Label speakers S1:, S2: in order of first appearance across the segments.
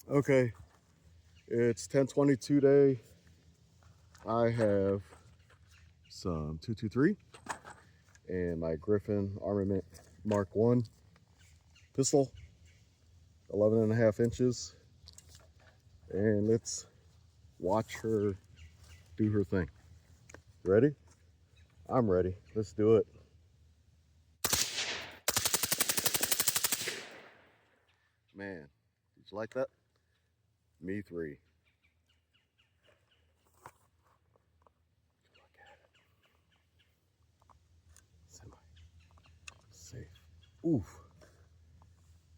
S1: Okay, it's 10/22 day. I have some 223 and my Griffin Armament Mark 1 pistol, 11.5 inches, and let's watch her do her thing. Ready? I'm ready. Let's do it. Man, did you like that? Me three. Look at it. Semi safe. Oof.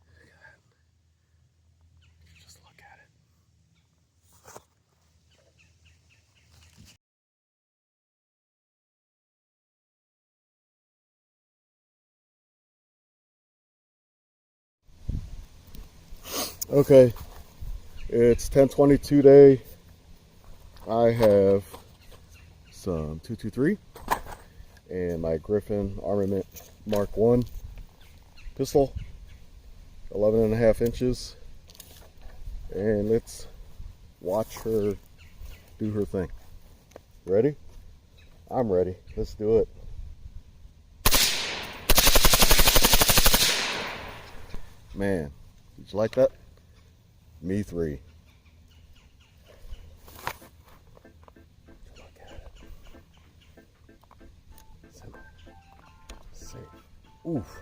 S1: Look at that. Just look at it. Okay, it's 10/22 day. I have some 223 and my Griffin Armament Mark 1 pistol, 11.5 inches, and let's watch her do her thing. Ready? I'm ready. Let's do it. Man, did you like that? Me three. Look at it. Semi safe. Oof.